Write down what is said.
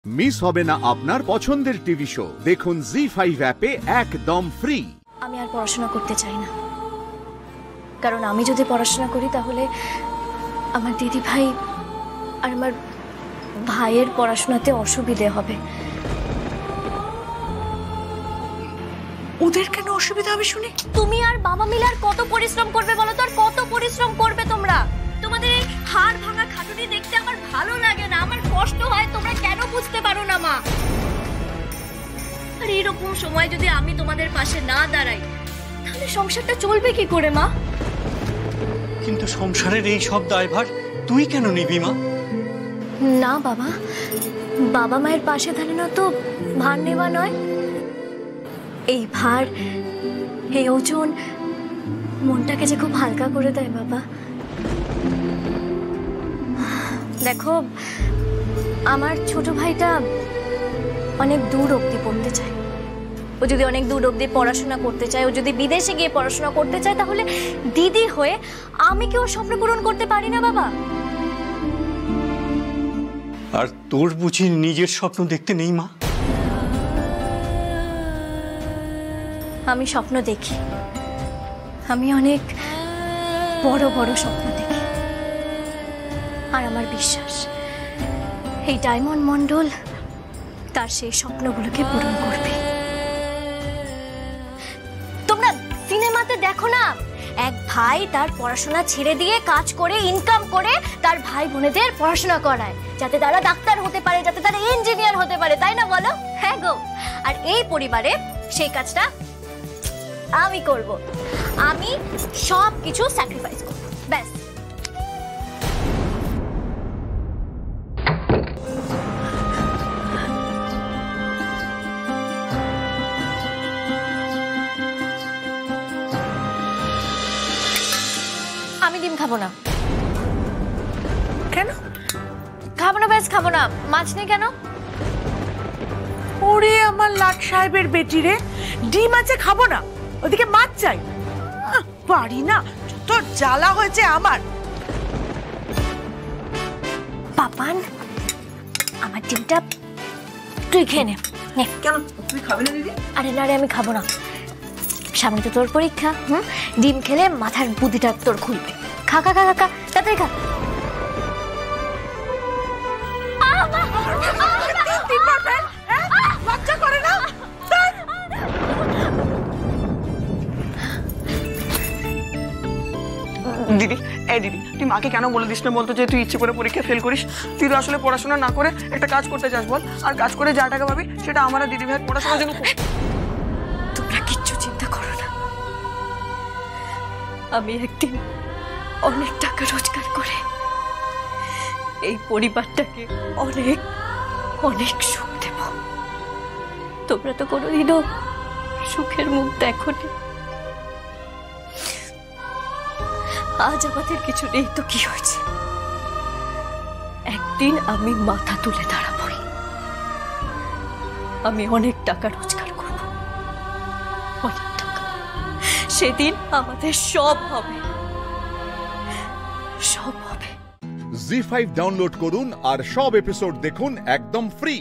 Miss হবে না আপনার পছন্দের টিভি শো। দেখুন জি5 অ্যাপে একদম ফ্রি। আমি আর পড়াশোনা করতে চাই না, কারণ আমি যদি পড়াশোনা করি তাহলে আমার দিদি ভাই আর আমার ভাইয়ের পড়াশোনাতে অসুবিধে হবে। ওদের কেন অসুবিধা হবে শুনি? তুমি আর বাবা মিলে আর কত পরিশ্রম করবে বলো তো? আর কত পরিশ্রম করবে তোমরা? তোমাদের এই হাড় ভাঙা খাটুনি দেখতে আমার ভালো লাগে না, আমার কষ্ট হয়। তোমরা কেন বুঝতে পারো না মা? আর এরকম সময় যদি আমি তোমাদের পাশে না দাঁড়াই তাহলে সংসারটা চলবে কি করে মা? কিন্তু সংসারের এই সব দায়ভার তুই কেন নিবি মা? না বাবা, বাবা মায়ের পাশে দাঁড়ানো তো ভার নেওয়া নয়। এই ভার, এই ওজন মনটাকে যে খুব হালকা করে দেয় বাবা। দেখো, আমার ছোট ভাইটা অনেক দূর অবধি পড়তে চায়। ও যদি অনেক দূর অবধি পড়াশোনা করতে চায়, ও যদি বিদেশে গিয়ে পড়াশোনা করতে চায়, তাহলে দিদি হয়ে আমি কি ওর স্বপ্ন পূরণ করতে পারি না বাবা? আর তোর বুঝি নিজের স্বপ্ন দেখতে নেই মা? আমি স্বপ্ন দেখি, আমি অনেক বড় বড় স্বপ্ন দেখি। আর আমার বিশ্বাস এই ডায়মন্ড মন্ডল তার সেই স্বপ্নগুলোকে পূরণ করবে। তোমরা সিনেমাতে দেখো না, এক ভাই তার পড়াশোনা ছেড়ে দিয়ে কাজ করে ইনকাম করে তার ভাই বোনেদের পড়াশোনা করায়, যাতে তারা ডাক্তার হতে পারে, যাতে তারা ইঞ্জিনিয়ার হতে পারে, তাই না বলো? হ্যাঁ গো। আর এই পরিবারে সেই কাজটা আমি করব। আমি সব কিছু স্যাক্রিফাইস করব, ব্যাস। আমি ডিম খাবো না। কেন খাবো না? ব্যাস খাবো না। মাছ নেই কেন? ওরে আমার লাট সাহেবের বেটি রে, ডিম আছে খাবো না, ওদিকে মাছ চাই? পারি না, তোর জ্বালা হয়েছে আমার। পাপান, আমার ডিমটা তুই খেয়ে নে। কেন তুই খাবি না দিদি? আরে না রে, আমি খাবো না। সামনে তো তোর পরীক্ষা। ডিম খেলে মাথার বুদ্ধিটা তোর খুলবে। খা খা খা খা, তাড়াতাড়ি খা। লজ্জা করে না? দিদি, এই দিদি, তুই মাকে কেন বলে দিস না বলতো যে তুই ইচ্ছে করে পরীক্ষা ফেল করিস? তুই তো আসলে পড়াশোনা না করে একটা কাজ করতে চাস বল, আর কাজ করে যা টাকা পাবি সেটা আমার আর দিদি ভাইয়ের পড়াশোনার জন্য। তোমরা কিচ্ছু চিন্তা করো না, আমি একদিন অনেক টাকা রোজগার করে এই পরিবারটাকে অনেক অনেক সুখ দেব। তোমরা তো কোনোদিনও সুখের মুখ দেখোনি। আজ আমাদের কিছু নেই তো কি হয়েছে? একদিন আমি মাথা তুলে দাঁড়াবই, আমি অনেক টাকা রোজগার করব, অনেক টাকা। সেদিন আমাদের সব হবে, সব হবে। জি5 ডাউনলোড করুন আর সব এপিসোড দেখুন একদম ফ্রি।